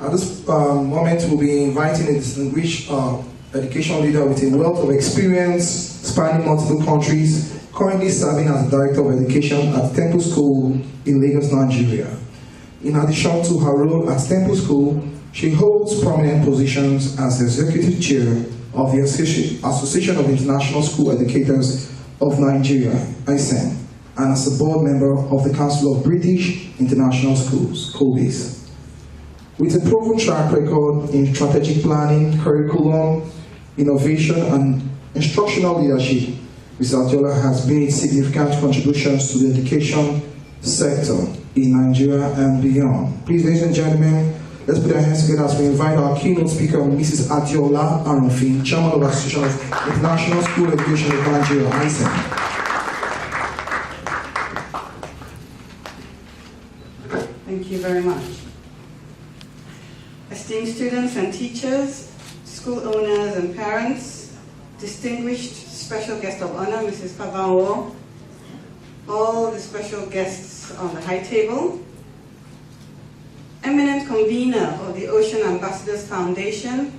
At this moment, we'll be inviting a distinguished educational leader with a wealth of experience spanning multiple countries, currently serving as the Director of Education at Temple School in Lagos, Nigeria. In addition to her role at Temple School, she holds prominent positions as Executive Chair of the Association of International School Educators of Nigeria, ISEN, and as a board member of the Council of British International Schools, COBIS. With a proven track record in strategic planning, curriculum, innovation, and instructional leadership, Ms. Adeola has made significant contributions to the education sector in Nigeria and beyond. Please, ladies and gentlemen, let's put our hands together as we invite our keynote speaker, Mrs. Adeola Arunfin, Chairman of the Association of International School Education of Nigeria, ISEN. Thank you very much. Esteemed students and teachers, school owners and parents, distinguished special guest of honor, Mrs. Pavanwo, all the special guests on the high table, eminent convener of the Ocean Ambassadors Foundation,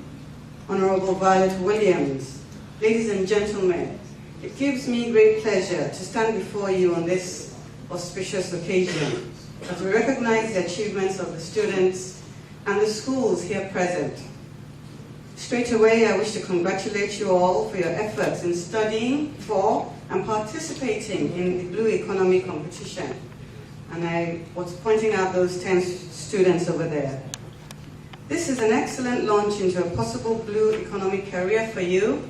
Honorable Violet Williams, ladies and gentlemen, it gives me great pleasure to stand before you on this auspicious occasion as we recognize the achievements of the students and the schools here present. Straight away, I wish to congratulate you all for your efforts in studying for and participating in the Blue Economy competition. And I was pointing out those 10 students over there. This is an excellent launch into a possible Blue Economy career for you,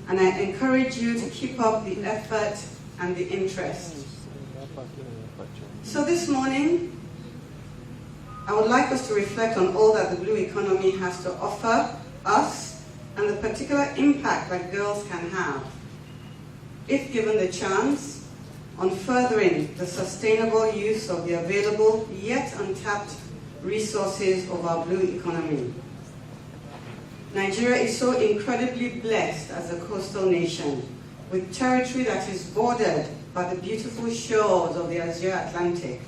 and I encourage you to keep up the effort and the interest. So this morning, I would like us to reflect on all that the Blue Economy has to offer us and the particular impact that girls can have, if given the chance, on furthering the sustainable use of the available yet untapped resources of our Blue Economy. Nigeria is so incredibly blessed as a coastal nation, with territory that is bordered by the beautiful shores of the Azure Atlantic,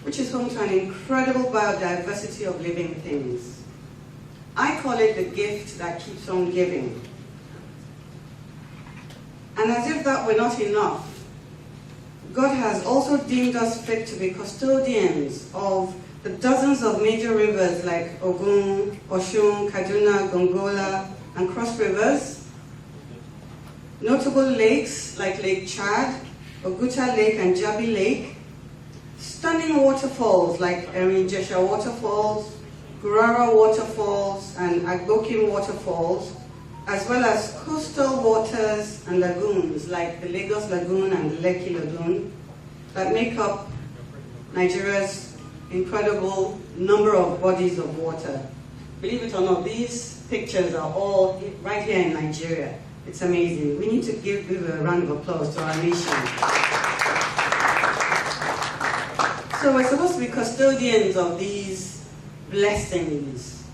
which is home to an incredible biodiversity of living things. I call it the gift that keeps on giving. And as if that were not enough, God has also deemed us fit to be custodians of the dozens of major rivers like Ogun, Oshun, Kaduna, Gongola, and Cross Rivers, notable lakes like Lake Chad, Oguta Lake and Jabi Lake, stunning waterfalls like Erin-Jesha Waterfalls, Gurara Waterfalls, and Agbokim Waterfalls, as well as coastal waters and lagoons like the Lagos Lagoon and the Lekki Lagoon that make up Nigeria's incredible number of bodies of water. Believe it or not, these pictures are all right here in Nigeria. It's amazing. We need to give a round of applause to our nation. So we're supposed to be custodians of these blessings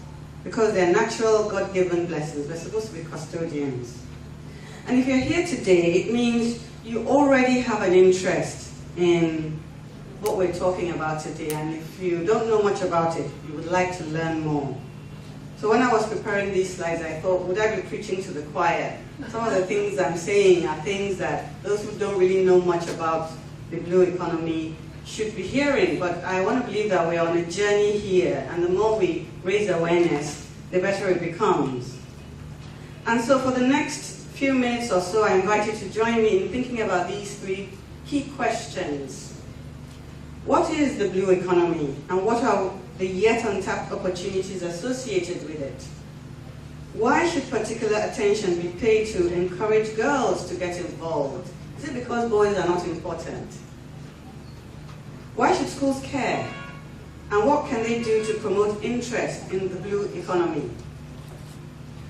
because they're natural, God-given blessings. We're supposed to be custodians. And if you're here today, it means you already have an interest in what we're talking about today. And if you don't know much about it, you would like to learn more. So when I was preparing these slides, I thought, would I be preaching to the choir? Some of the things I'm saying are things that those who don't really know much about the Blue Economy should be hearing, but I want to believe that we're on a journey here, and the more we raise awareness, the better it becomes. And so for the next few minutes or so, I invite you to join me in thinking about these three key questions. What is the Blue Economy, and what are the yet untapped opportunities associated with it? Why should particular attention be paid to encourage girls to get involved? Is it because boys are not important? Why should schools care? And what can they do to promote interest in the Blue Economy?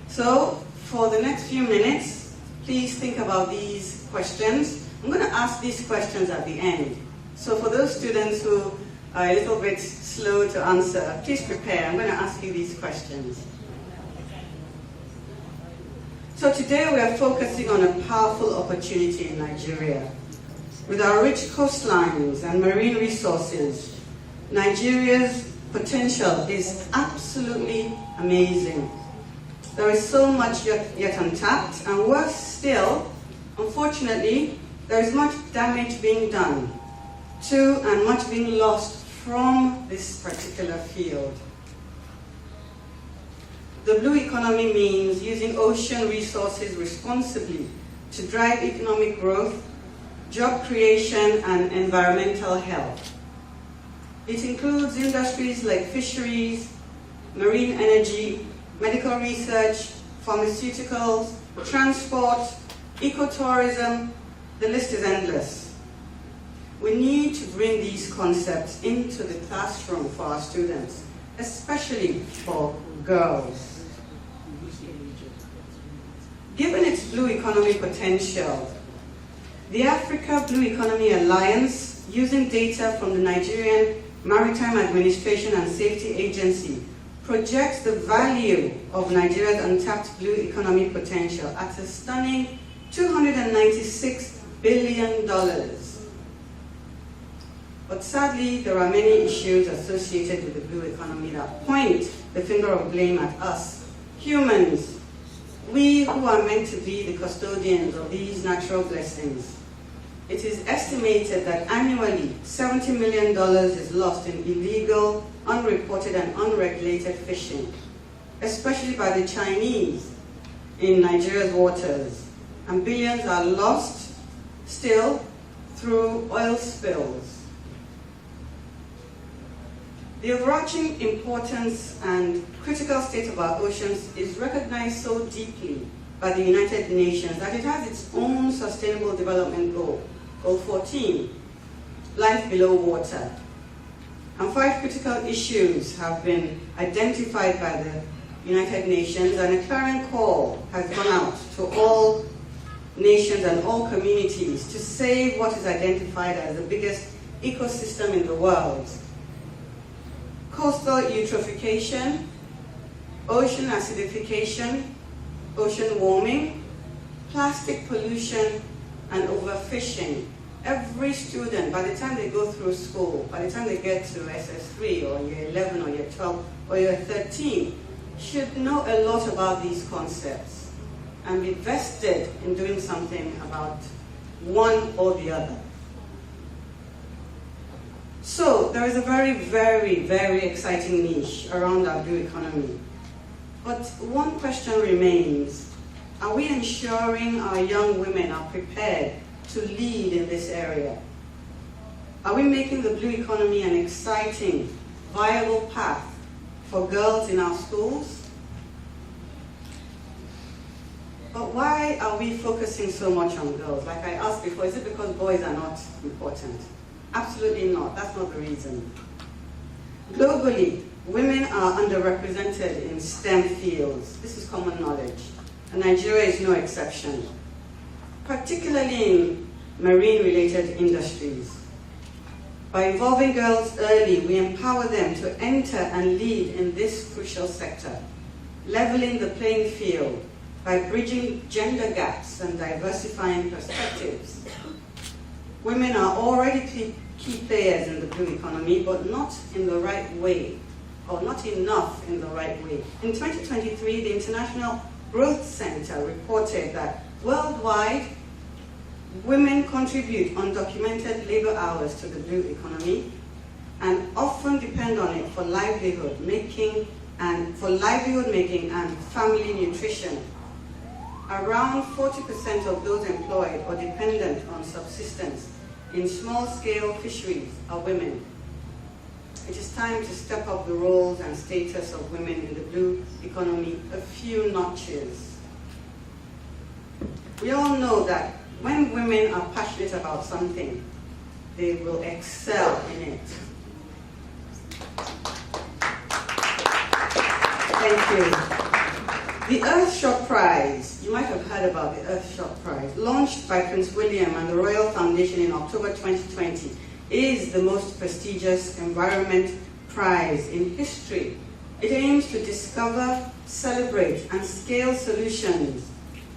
So, for the next few minutes, please think about these questions. I'm going to ask these questions at the end. So for those students who are a little bit slow to answer, please prepare. I'm going to ask you these questions. So today we are focusing on a powerful opportunity in Nigeria. With our rich coastlines and marine resources, Nigeria's potential is absolutely amazing. There is so much yet untapped, and worse still, unfortunately, there is much damage being done to and much being lost from this particular field. The blue economy means using ocean resources responsibly to drive economic growth, job creation, and environmental health. It includes industries like fisheries, marine energy, medical research, pharmaceuticals, transport, ecotourism. The list is endless. We need to bring these concepts into the classroom for our students, especially for girls. Given its blue economy potential, the Africa Blue Economy Alliance, using data from the Nigerian Maritime Administration and Safety Agency, projects the value of Nigeria's untapped blue economy potential at a stunning $296 billion. But sadly, there are many issues associated with the blue economy that point the finger of blame at us, humans, we who are meant to be the custodians of these natural blessings. It is estimated that annually $70 million is lost in illegal, unreported, and unregulated fishing, especially by the Chinese in Nigeria's waters, and billions are lost still through oil spills. The overarching importance and critical state of our oceans is recognized so deeply by the United Nations that it has its own sustainable development goal, Goal 14, life below water. And 5 critical issues have been identified by the United Nations, and a clarion call has gone out to all nations and all communities to save what is identified as the biggest ecosystem in the world. Coastal eutrophication, ocean acidification, ocean warming, plastic pollution, and overfishing. Every student, by the time they go through school, by the time they get to SS3 or year 11 or year 12 or year 13, should know a lot about these concepts and be vested in doing something about one or the other. So there is a very, very, very exciting niche around our blue economy. But one question remains: are we ensuring our young women are prepared to lead in this area? Are we making the blue economy an exciting, viable path for girls in our schools? But why are we focusing so much on girls? Like I asked before, is it because boys are not important? Absolutely not. That's not the reason. Globally, women are underrepresented in STEM fields. This is common knowledge. And Nigeria is no exception, particularly in marine-related industries. By involving girls early, we empower them to enter and lead in this crucial sector, leveling the playing field by bridging gender gaps and diversifying perspectives. Women are already key players in the blue economy, but not in the right way, or not enough in the right way. In 2023, the International Growth Center reported that worldwide, women contribute undocumented labor hours to the blue economy and often depend on it for livelihood making and family nutrition. Around 40% of those employed or dependent on subsistence in small-scale fisheries are women. It is time to step up the roles and status of women in the blue economy a few notches. We all know that when women are passionate about something, they will excel in it. Thank you. The Earthshot Prize, you might have heard about the Earthshot Prize, launched by Prince William and the Royal Foundation in October 2020, is the most prestigious environment prize in history. It aims to discover, celebrate, and scale solutions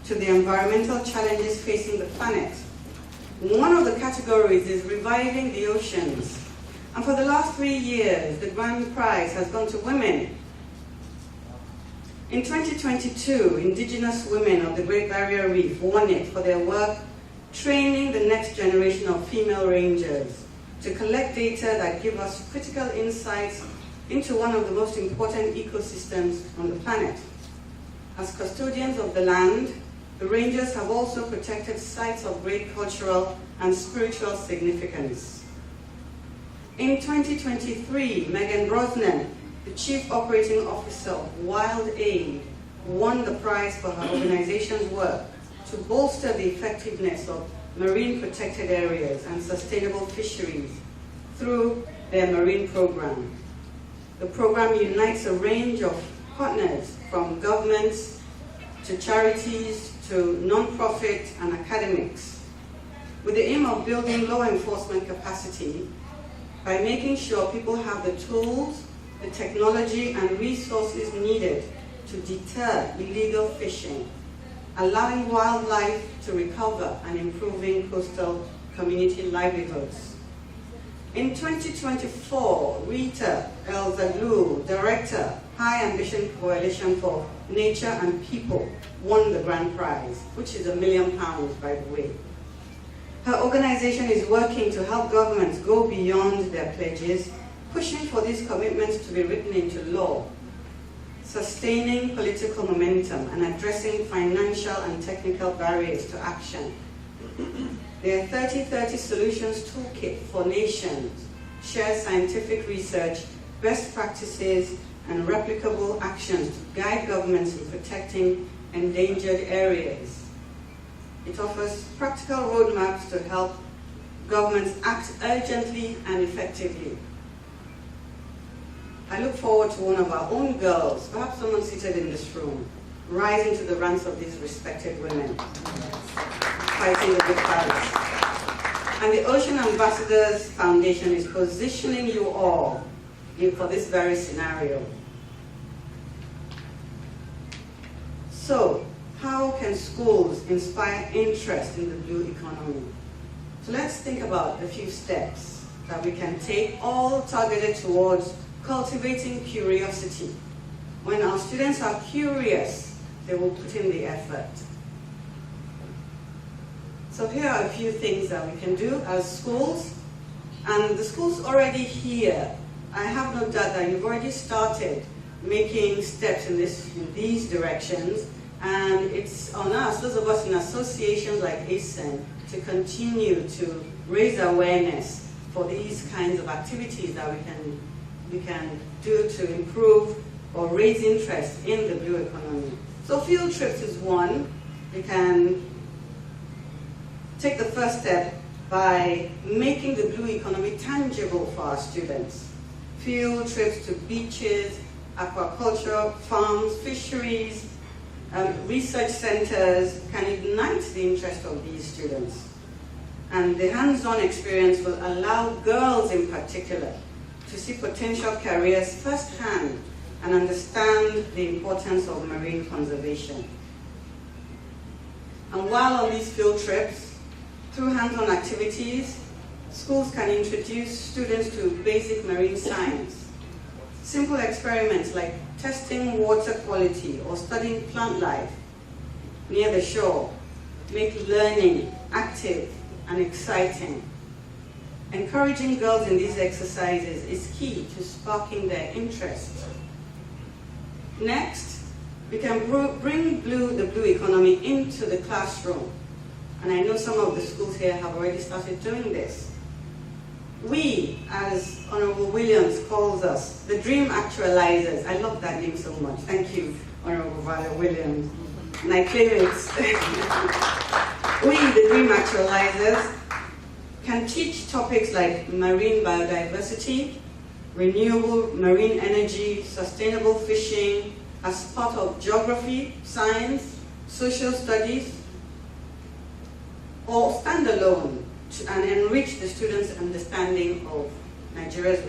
to the environmental challenges facing the planet. One of the categories is reviving the oceans, And for the last 3 years, the grand prize has gone to women. In 2022, indigenous women of the Great Barrier Reef won it for their work training the next generation of female rangers to collect data that give us critical insights into one of the most important ecosystems on the planet. As custodians of the land, the rangers have also protected sites of great cultural and spiritual significance. In 2023, Megan Brosnan, the Chief Operating Officer of Wild Aid, won the prize for her organization's work to bolster the effectiveness of marine protected areas and sustainable fisheries through their marine program. The program unites a range of partners from governments to charities to non-profit and academics with the aim of building law enforcement capacity by making sure people have the tools, the technology and resources needed to deter illegal fishing, allowing wildlife to recover and improving coastal community livelihoods. In 2024, Rita El-Zaghloul, Director, High Ambition Coalition for Nature and People, won the grand prize, which is £1 million, by the way. Her organization is working to help governments go beyond their pledges, pushing for these commitments to be written into law, sustaining political momentum, and addressing financial and technical barriers to action. Their 3030 Solutions Toolkit for Nations shares scientific research, best practices, and replicable actions to guide governments in protecting endangered areas. It offers practical roadmaps to help governments act urgently and effectively. I look forward to one of our own girls, perhaps someone seated in this room, rising to the ranks of these respected women, fighting the good fight. And the Ocean Ambassadors Foundation is positioning you all for this very scenario. So, how can schools inspire interest in the blue economy? So let's think about a few steps that we can take, all targeted towards cultivating curiosity. When our students are curious, they will put in the effort. So here are a few things that we can do as schools. And the schools already here, I have no doubt that you've already started making steps in these directions. And it's on us, those of us in associations like ASEN, to continue to raise awareness for these kinds of activities that we can do to improve or raise interest in the blue economy. So field trips is one. You can take the first step by making the blue economy tangible for our students. Field trips to beaches, aquaculture, farms, fisheries, research centers can ignite the interest of these students. And the hands-on experience will allow girls in particular to see potential careers firsthand and understand the importance of marine conservation. And while on these field trips, through hands-on activities, schools can introduce students to basic marine science. Simple experiments like testing water quality or studying plant life near the shore make learning active and exciting. Encouraging girls in these exercises is key to sparking their interest. Next, we can bring the blue economy into the classroom. And I know some of the schools here have already started doing this. We, as Honorable Williams calls us, the dream actualizers. I love that name so much. Thank you, Honorable Viola Williams. And I claim it. We, the dream actualizers, can teach topics like marine biodiversity, renewable marine energy, sustainable fishing as part of geography, science, social studies, or standalone and enrich the students' understanding of Nigeria's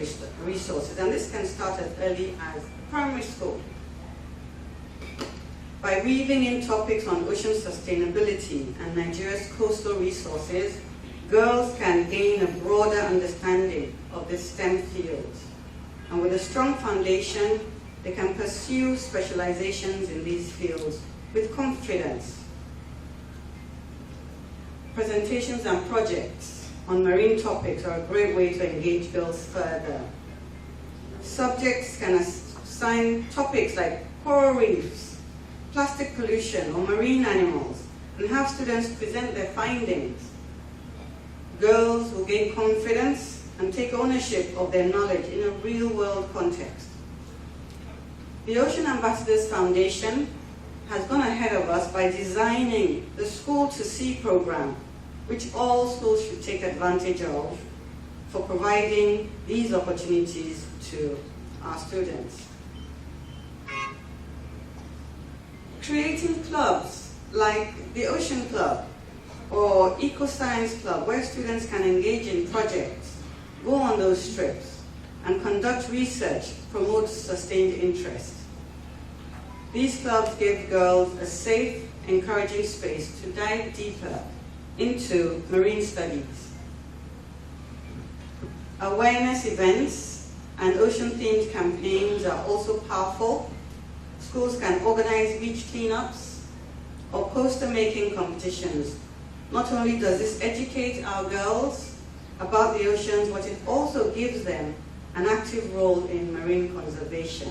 resources. And this can start as early as primary school. By weaving in topics on ocean sustainability and Nigeria's coastal resources, girls can gain a broader understanding of the STEM fields. And with a strong foundation, they can pursue specializations in these fields with confidence. Presentations and projects on marine topics are a great way to engage girls further. Subjects can assign topics like coral reefs, plastic pollution, or marine animals, and have students present their findings. Girls will gain confidence and take ownership of their knowledge in a real-world context. The Ocean Ambassadors Foundation has gone ahead of us by designing the School to Sea program, which all schools should take advantage of for providing these opportunities to our students. Creating clubs like the Ocean Club or Eco Science Club, where students can engage in projects, go on those trips, and conduct research, promote sustained interest. These clubs give girls a safe, encouraging space to dive deeper into marine studies. Awareness events and ocean-themed campaigns are also powerful. Schools can organize beach cleanups or poster-making competitions. Not only does this educate our girls about the oceans, but it also gives them an active role in marine conservation.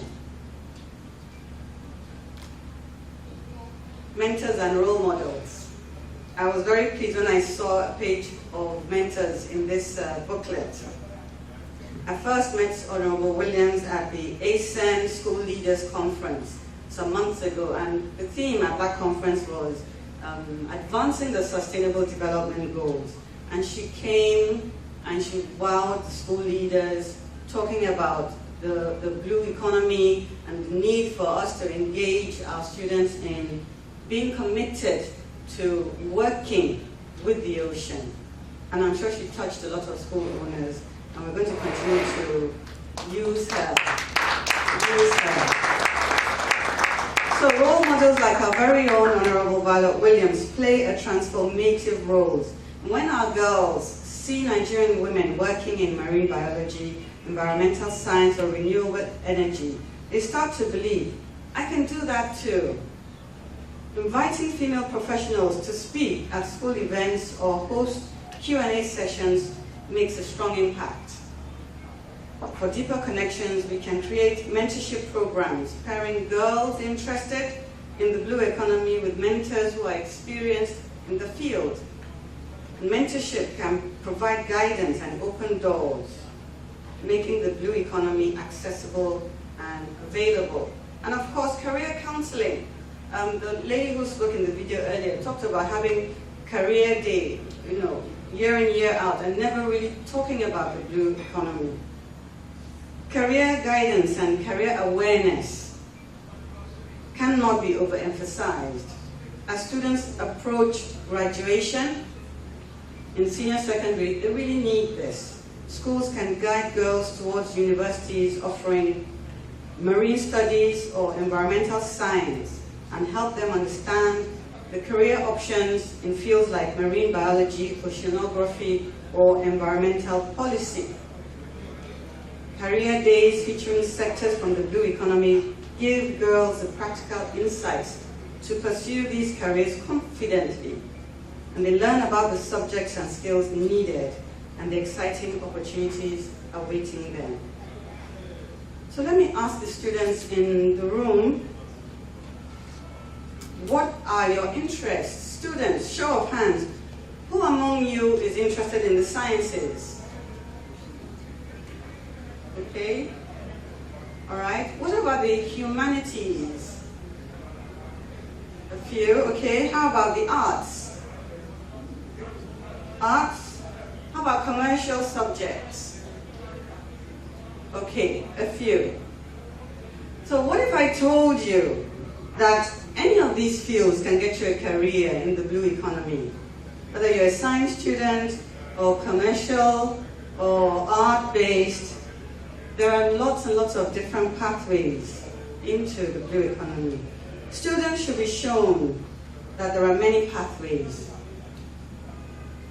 Mentors and role models. I was very pleased when I saw a page of mentors in this booklet. I first met Honorable Williams at the ASEN School Leaders Conference some months ago, and the theme at that conference was advancing the Sustainable Development Goals. And she came and she wowed the school leaders, talking about the blue economy and the need for us to engage our students in being committed to working with the ocean. And I'm sure she touched a lot of school owners, and we're going to continue to use her. So role models like our very own Honorable Violet Williams play a transformative role. When our girls see Nigerian women working in marine biology, environmental science, or renewable energy, they start to believe, I can do that too. Inviting female professionals to speak at school events or host Q&A sessions makes a strong impact. For deeper connections, we can create mentorship programs, pairing girls interested in the blue economy with mentors who are experienced in the field. And mentorship can provide guidance and open doors, making the blue economy accessible and available. And of course, career counseling. The lady who spoke in the video earlier talked about having career day, year in, year out, and never really talking about the blue economy. Career guidance and career awareness cannot be overemphasized. As students approach graduation in senior secondary, they really need this. Schools can guide girls towards universities offering marine studies or environmental science and help them understand the career options in fields like marine biology, oceanography, or environmental policy. Career days featuring sectors from the blue economy give girls the practical insights to pursue these careers confidently, and they learn about the subjects and skills needed and the exciting opportunities awaiting them. So let me ask the students in the room, what are your interests? Students, show of hands. Who among you is interested in the sciences? Okay, all right. What about the humanities? A few, okay. How about the arts? Arts? How about commercial subjects? Okay, a few. So what if I told you that any of these fields can get you a career in the blue economy? Whether you're a science student or commercial or art-based, there are lots and lots of different pathways into the blue economy. Students should be shown that there are many pathways.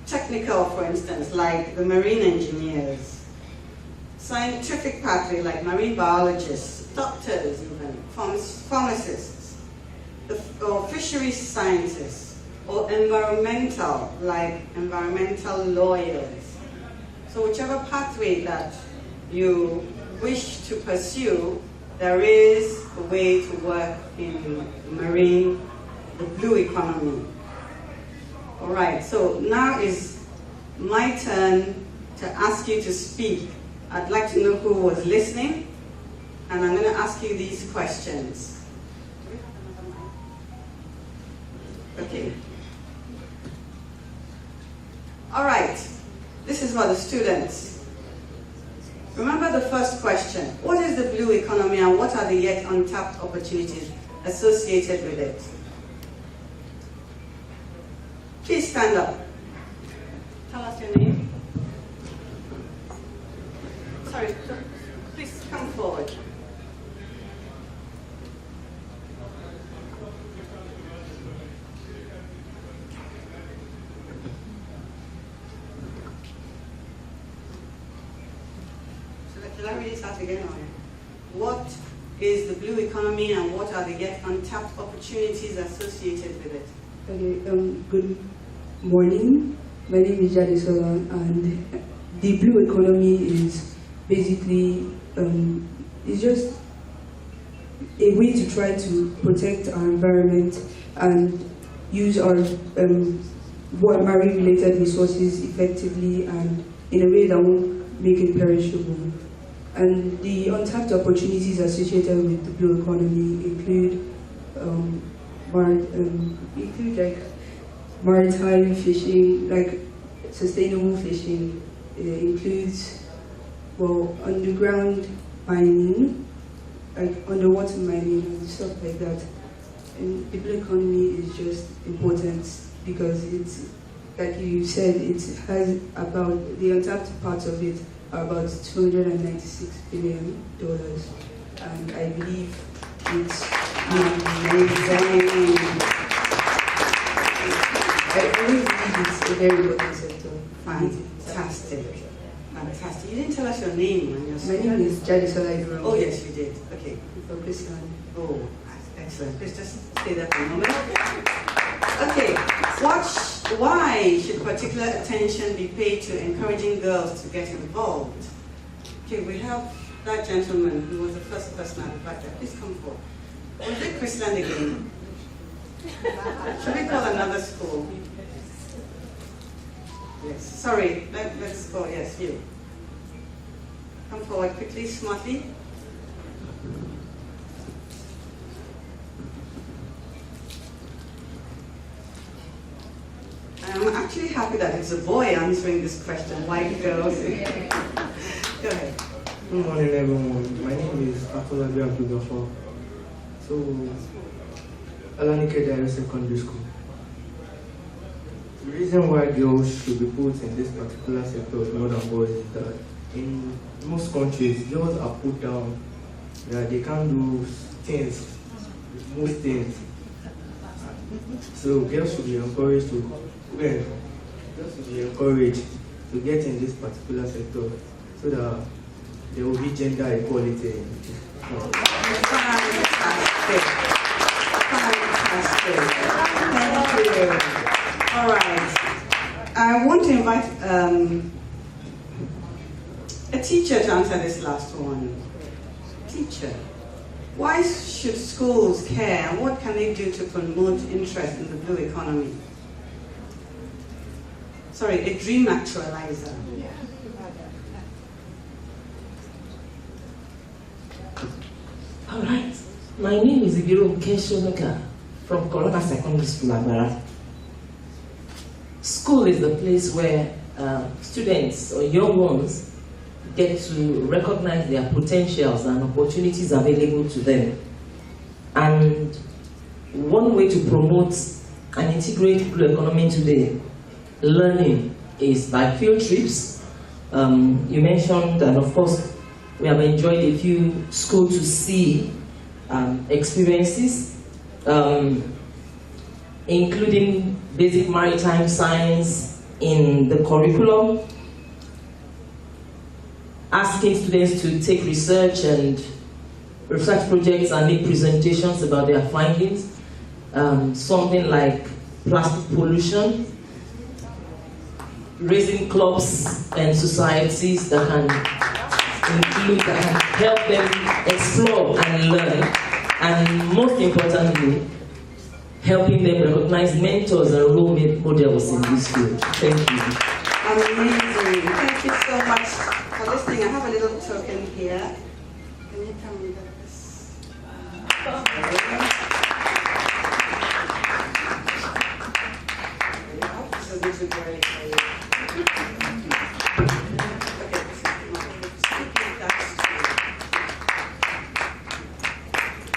technical, for instance, like the marine engineers, scientific pathway like marine biologists, doctors even, pharmacists, or fisheries scientists, or environmental, like environmental lawyers. So whichever pathway that you wish to pursue, there is a way to work in marine, the blue economy. All right, so now is my turn to ask you to speak. I'd like to know who was listening, and I'm going to ask you these questions. Okay. All right, this is for the students. Remember the first question. What is the blue economy and what are the yet untapped opportunities associated with it? Please stand up. Tell us your name. Sorry, please come forward. Shall I read this out again? What is the blue economy and what are the yet untapped opportunities associated with it? Okay, good morning. My name is Adeola, and the blue economy is basically it's just a way to try to protect our environment and use our marine-related resources effectively and in a way that won't make it perishable. And the untapped opportunities associated with the blue economy include like maritime fishing, like sustainable fishing. It includes, well, underground mining, like underwater mining and stuff like that. And the blue economy is just important because it's, like you said, it has about, the untapped parts of it are about $296 billion. And I believe it's amazing. I really believe it's a very important sector. Fantastic. Fantastic. You didn't tell us your name and your My name is Adeola. Oh, yes, you did. Okay. For Christian. Oh, excellent. Please just stay there for a moment. Okay. Why should particular attention be paid to encouraging girls to get involved? Okay, we have that gentleman who was the first person I invited. Please come forward. Was it Christian again? Should we call another school? Yes. Sorry, let's go. Yes, you. Come forward quickly, smartly. I'm actually happy that it's a boy answering this question. Why girls? Go ahead. Good morning, everyone. My name is Adeola. So, Alanike Direct Secondary School. The reason why girls should be put in this particular sector more than boys is that in most countries, girls are put down that they can't do things, most things. So girls should be encouraged to get in this particular sector so that there will be gender equality. Fantastic. Thank you. All right. I want to invite a teacher to answer this last one. Teacher, why should schools care and what can they do to promote interest in the blue economy? Sorry, a dream actualizer. All right. My name is Ibiro Keshonoka from Corona Secondary School, Agbara. School is the place where students or young ones get to recognize their potentials and opportunities available to them. And one way to promote and integrate blue economy today, learning, is by field trips. You mentioned, and of course, we have enjoyed a few school to see experiences, including basic maritime science, in the curriculum, asking students to take research projects and make presentations about their findings. Something like plastic pollution, raising clubs and societies that can help them explore and learn, and most importantly, helping them recognize mentors and role models in this field. Thank you. Amazing. Thank you so much for listening. I have a little token here. Can you tell me that this? This is little girly for you.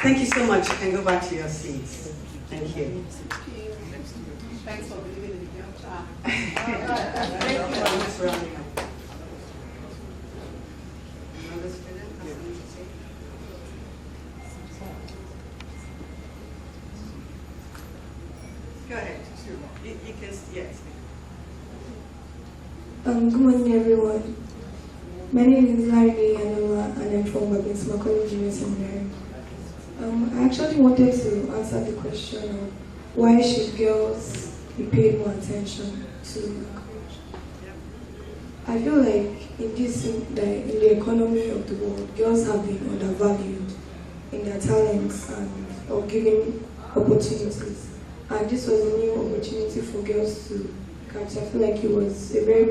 Thank you so much. You can go back to your seats. Thank you. Thanks for believing in the young child. I'm just rounding up. Another student has something to say? Go ahead. You can, yes. Good morning, everyone. My name is Adeola, and I'm from Babins College Junior Seminary. I actually wanted to answer the question of why should girls be paid more attention to. I feel like in the economy of the world, girls have been undervalued in their talents and or given opportunities. And this was a new opportunity for girls to catch. I feel like it was a very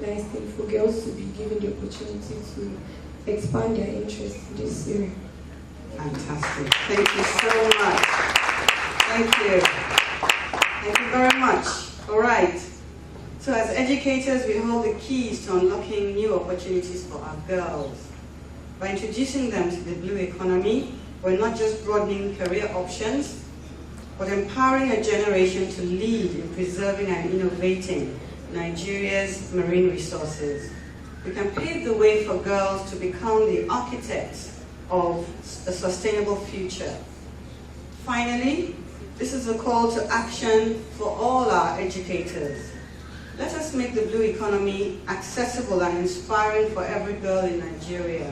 nice thing for girls to be given the opportunity to expand their interest in this area. Fantastic. Thank you so much. Thank you. Thank you very much. All right. So as educators, we hold the keys to unlocking new opportunities for our girls. By introducing them to the blue economy, we're not just broadening career options, but empowering a generation to lead in preserving and innovating Nigeria's marine resources. We can pave the way for girls to become the architects of a sustainable future. Finally, this is a call to action for all our educators. Let us make the blue economy accessible and inspiring for every girl in Nigeria.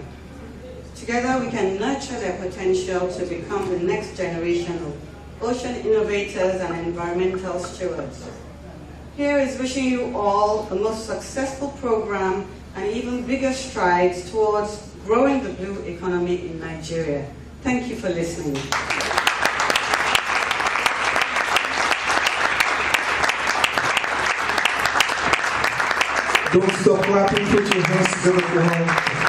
Together we can nurture their potential to become the next generation of ocean innovators and environmental stewards. Here is wishing you all the most successful program and even bigger strides towards growing the blue economy in Nigeria. Thank you for listening. Don't stop clapping, put your hands together for home.